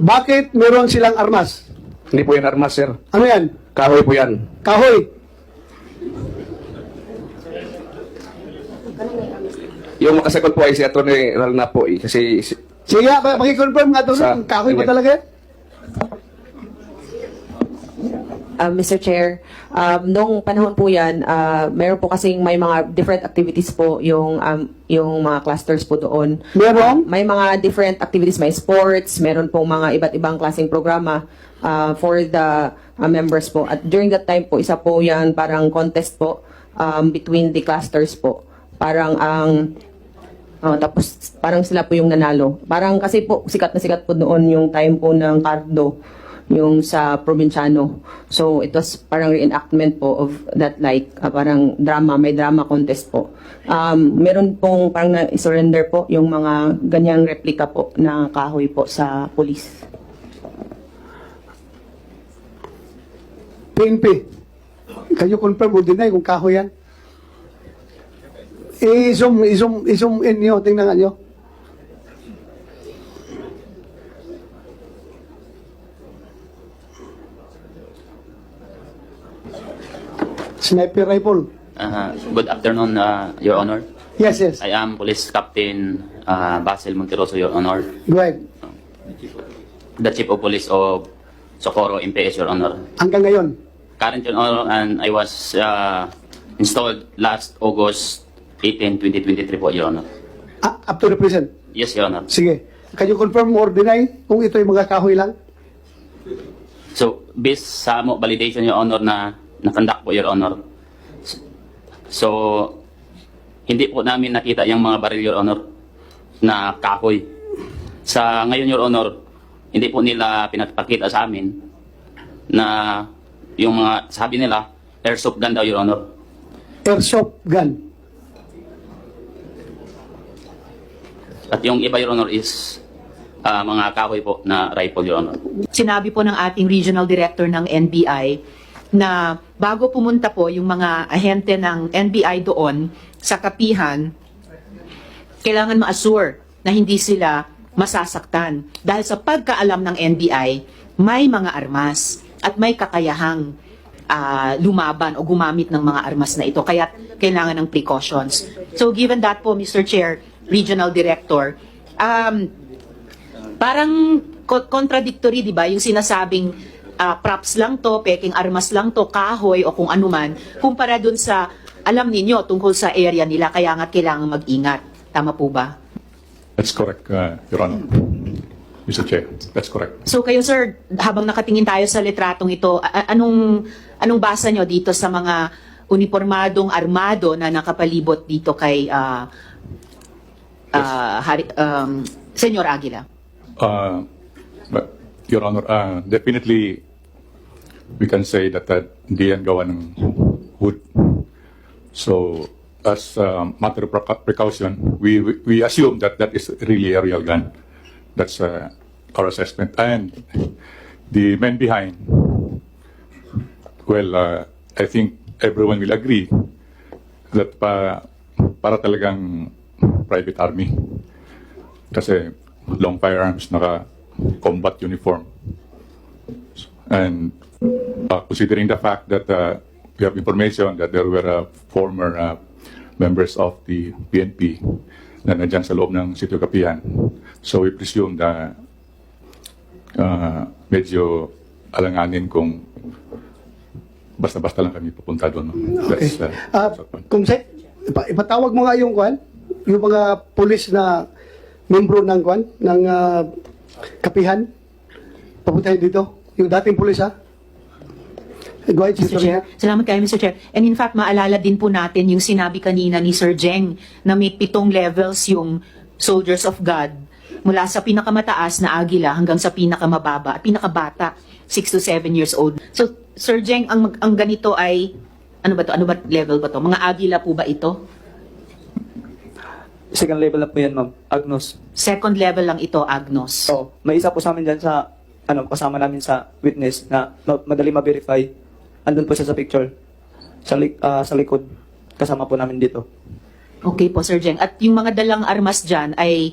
Bakit meron silang armas? Hindi po yan armas, sir. Ano yan? Kahoy po yan. Kahoy. Yung makasagot po ay si Atty. Ralna po eh. Kasi Sige nga, pakiconfirm nga doon. Kahoy ba talaga yan? Mr. Chair, noong panahon po yan, meron po kasing may mga different activities po yung mga clusters po doon. Meron? May mga different activities, may sports, meron pong mga iba't ibang klaseng programa for the members po. At during that time po, isa po yan parang contest po between the clusters po. Parang tapos parang sila po yung nanalo. Parang kasi po sikat na sikat po doon yung time po ng Cardo, yung sa Provinciano. So it was parang reenactment po of that, like parang drama, may drama contest po. Meron pong parang na-surrender po yung mga ganyang replika po na kahoy po sa police. PNP. Can you confirm o deny kung kahoy yan? I-zoom in nyo. Tingnan nga nyo. Sniper rifle. Good afternoon, Your Honor. Yes, yes. I am Police Captain Basil Monteroso, Your Honor, Go ahead. the Chief of Police of Socorro, MPS, Your Honor. Hanggang ngayon. Current, Your Honor, and I was installed last August 18, 2023 po, Your Honor. Up to the present. Yes, Your Honor. Sige. Can you confirm or deny kung ito yung mga kahoy lang? So, based sa mo validation, Your Honor, na nakandak po, Your Honor. So, hindi po namin nakita yung mga baril, Your Honor, na kahoy. Sa ngayon, Your Honor, hindi po nila pinapakita sa amin na yung mga, sabi nila, airsoft gun daw, Your Honor. Airsoft gun. At yung iba, Your Honor, is mga kahoy po na rifle, Your Honor. Sinabi po ng ating regional director ng NBI na bago pumunta po yung mga ahente ng NBI doon sa kapihan, kailangan ma-assure na hindi sila masasaktan. Dahil sa pagkaalam ng NBI, may mga armas at may kakayahang lumaban o gumamit ng mga armas na ito. Kaya kailangan ng precautions. So given that po, Mr. Chair, Regional Director, parang contradictory, di ba, yung sinasabing props lang to, peking armas lang to, kahoy o kung anuman, kumpara dun sa alam ninyo tungkol sa area nila, kaya nga kailangan mag-ingat. Tama po ba? That's correct, Your Honor. Mr. Chair, that's correct. So kayo, sir, habang nakatingin tayo sa litratong ito, anong basa nyo dito sa mga uniformadong armado na nakapalibot dito kay Senyor Aguila? But, Your Honor, definitely we can say that hindi yan gawa ng wood. So, as a matter of precaution, we assume that that is really a real gun. That's our assessment. And the men behind, well, I think everyone will agree that para talagang private army. Kasi long firearms, naka-combat uniform. And considering the fact that we have information that there were former members of the PNP na nandyan sa loob ng Sitio Kapihan. So we presume na medyo alanganin kung basta-basta lang kami pupunta doon. No? Okay. That's Kung ipatawag mo nga yung mga pulis na membro ng ng kapihan. Papuntahin dito. Yung dating pulis, ha? Go ahead, Mr. Chair. Salamat kayo, Mr. Chair. And in fact, maalala din po natin yung sinabi kanina ni Sir Jeng na may 7 levels yung Soldiers of God mula sa pinakamataas na Agila hanggang sa pinakamababa at pinakabata, 6 to 7 years old. So, Sir Jeng, ang ganito ay, ano ba to? Ano ba level ba to? Mga Agila po ba ito? Second level na po yan, ma'am. Agnos. Second level lang ito, Agnos. So, may isa po sa amin dyan sa, kasama namin sa witness na madali ma-verify. Andun po siya sa picture. Sa likod. Kasama po namin dito. Okay po, Sir Jeng. At yung mga dalang armas dyan ay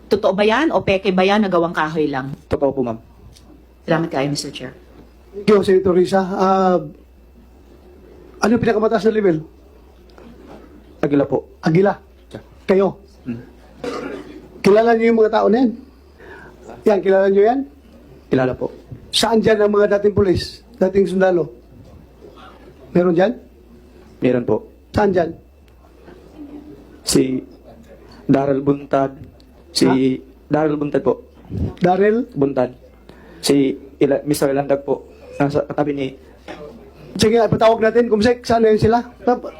Totoo ba yan o peke ba yan na gawang kahoy lang? Totoo po, ma'am. Salamat kayo, Mr. Chair. Thank you, Senator Risa. Ano yung pinakamataas na level? Agila po. Agila. Kayo. Kilala niyo yung mga tao na yan? Yan, kilala niyo yan? Kilala po. Saan dyan ang mga dating pulis? Dating sundalo? Meron dyan? Meron po. Saan dyan? Si Daryl Buntad. Si Daryl Buntad po. Daryl? Buntad. Si Mr. Landag po. Nasa katabi ni... Sige, patawag natin. Kumsek, saan na yun sila?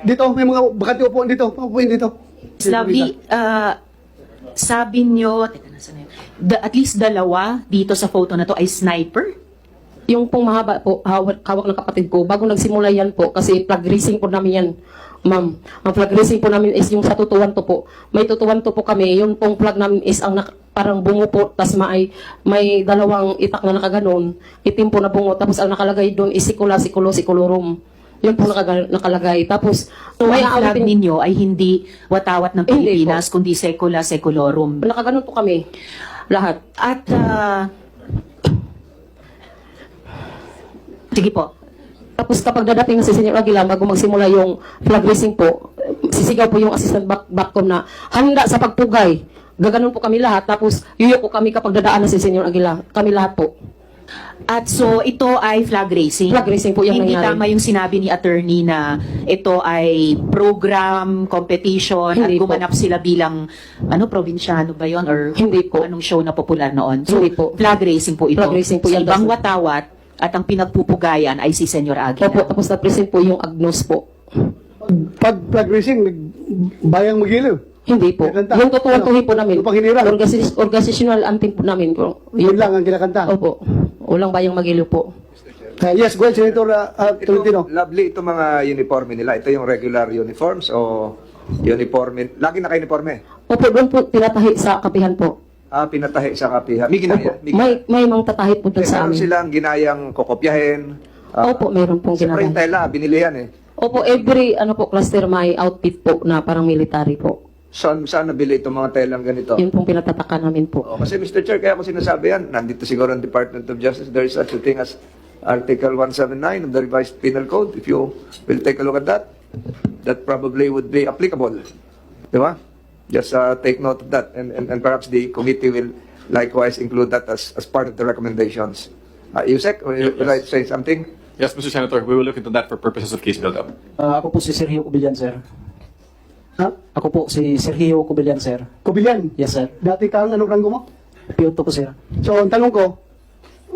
Dito, may mga bakante upuan dito. Upuin dito. Ms. Lovely, sabi nyo, teka, nasaan na yun? At least dalawa dito sa photo na to ay sniper? Yung pong mahaba po, hawak ng kapatid ko, bago nagsimula yan po, kasi flag racing po namin yan, ma'am. Ang flag racing po namin is yung sa tutuwan to po. May tutuwan to po kami, yung pong flag namin is ang parang bungo po, tas may dalawang itak na nakaganon, itim po na bungo, tapos ang nakalagay doon is sikulorum. Yun po nakalagay. Tapos, So, may ang flag aawitin, ninyo ay hindi watawat ng Hindi Pilipinas, kundi secula seculorum. nakaganon po kami, lahat. At, sige po. Tapos kapag dadating na si Senyor Aguila, bago magsimula yung flag racing po, sisigaw po yung assistant backcom na handa sa pagpugay. Gaganon po kami lahat. Tapos yuyuko kami kapag dadaan na si Senyor Aguila. Kami lahat po. At so, ito ay flag racing. Flag racing po yung Hindi nangyari. tama yung sinabi ni attorney na ito ay program, competition, Hindi at po. gumanap sila bilang, probinsyano ba yon or Hindi po. anong show na popular noon? So, Hindi po. flag racing po ito. Flag racing po Sa yan. ibang watawat, at ang pinagpupugayan ay si Senyor Aguila. Opo, tapos na-present po yung Agnos po. Pag flag racing, bayang magiliw. Hindi po. Kinakanta. Yung tutuwan-tuhi po namin. Yung panghinirang. Organizational anthem po namin po. Yun lang ang kinakanta. Opo. Walang bayang magiliw po. Yes, go ahead, Senator Tolentino. Lovely itong mga uniforme nila. Ito yung regular uniforms o uniforme. Lagi naka-uniforme. Opo, doon po tinatahi sa kapihan po. Pinatahi sa kapihan. May ginaya. Opo. May mga tatahi po doon sa Meron amin. silang ginayang kokopyahin. Opo, meron pong Siyempre yung ginagawa. tela, binili yan eh. Opo, every cluster may outfit po na parang military po. Saan nabili itong mga telang ganito? Yun pong pinatataka namin po. Kasi Mr. Chair, kaya ako sinasabi yan, nandito siguro ang Department of Justice, there is such a thing as Article 179 of the Revised Penal Code. If you will take a look at that probably would be applicable. Di ba? Just take note of that. And perhaps the committee will likewise include that as part of the recommendations. Yusek, would you like to say something? Yes, Mr. Senator, we will look into that for purposes of case build-up. Ako po si Sergio Cubillan, sir. Ha? Ako po si Sergio Cubillan, sir. Kubilyan. Yes, sir. Dati kang anong ranggo mo? Piyoto po, sir. So, ang tanong ko,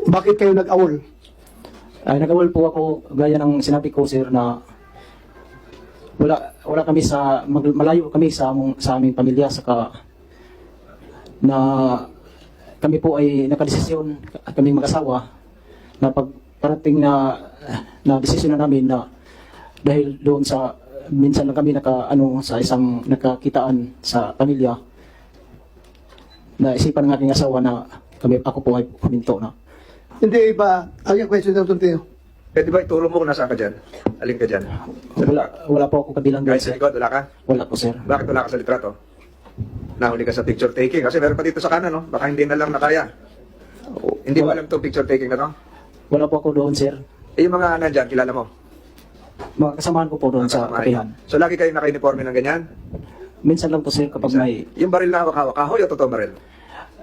bakit kayo nag-awol? Nag-awal po ako, gaya ng sinabi ko, sir, na wala kami malayo kami sa aming pamilya, saka na kami po ay nakadesisyon, kaming mag-asawa, na pagparating na desisyon na namin na dahil doon sa minsan lang kami sa isang nakakitaan sa pamilya, na isipan ng aking asawa na ako po ay huminto na. Hindi ba, ang question na Tolentino. Pwede ba ituro mo kung nasaan ka dyan? Alin ka dyan? Wala po ako kabilang doon, Guys, sa sir. likod, wala ka? Wala po, sir. Bakit wala ka sa litrato? Nahuli ka sa picture taking. Kasi meron pa dito sa kanan, no? Baka hindi na lang nakaya. Hindi mo alam itong picture taking na to? Wala po ako doon, sir. Yung mga nandyan, kilala mo? Mga kasamahan ko po doon sa kapihan. So lagi kayo naka-uniforme ng ganyan? Minsan lang po, sir, kapag may Yung baril na hawak-hawak, kahoy o totoo baril?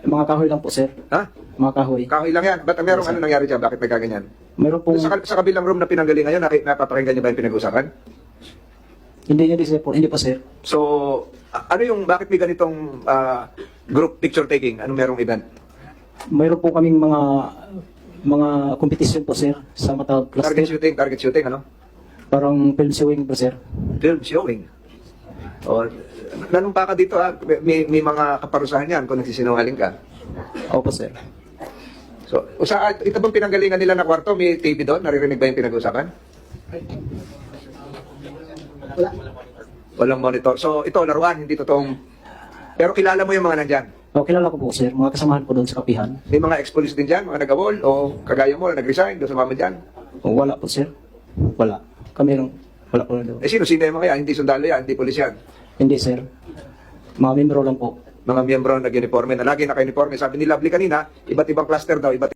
mga kahoy lang po, sir. Ha? Mga kahoy. Kahoy lang yan. Ba't merong ano nangyari dyan? Bakit may kaganyan? Mayroon pong, Sa kabilang room na pinanggalingan nyo, napapakinggan nyo ba yung pinag-usapan? hindi, sir, po. Hindi po, sir. So, ano yung, bakit may ganitong group picture taking? Anong merong event? Mayroon po kaming mga competition po, sir, sa mata Target cluster. shooting, ano? Parang film showing po, sir. Film showing. O, nanumpa ka dito, may mga kaparusahan yan kung nagsisinungaling ka. Opo, sir. So, ito bang pinanggalingan nila na kwarto? May TV doon? Naririnig ba yung pinag-usapan? Walang monitor. So, ito, laruan, hindi totoong... Pero kilala mo yung mga nandyan? O, kilala ko po, sir. Mga kasamahan ko doon sa kapihan. May mga ex-police din dyan, mga nag-awol, o kagaya mo, nag-resign, doon sa mama dyan. O, wala po, sir. Wala. Wala po doon. Sino yung mga yan? Hindi sundalo yan, hindi polis yan. Hindi, sir. Mga membro lang po. mga miyembro na nag-uniforme, na lagi naka-uniforme. Sabi ni Lovely kanina, iba't ibang cluster daw, iba't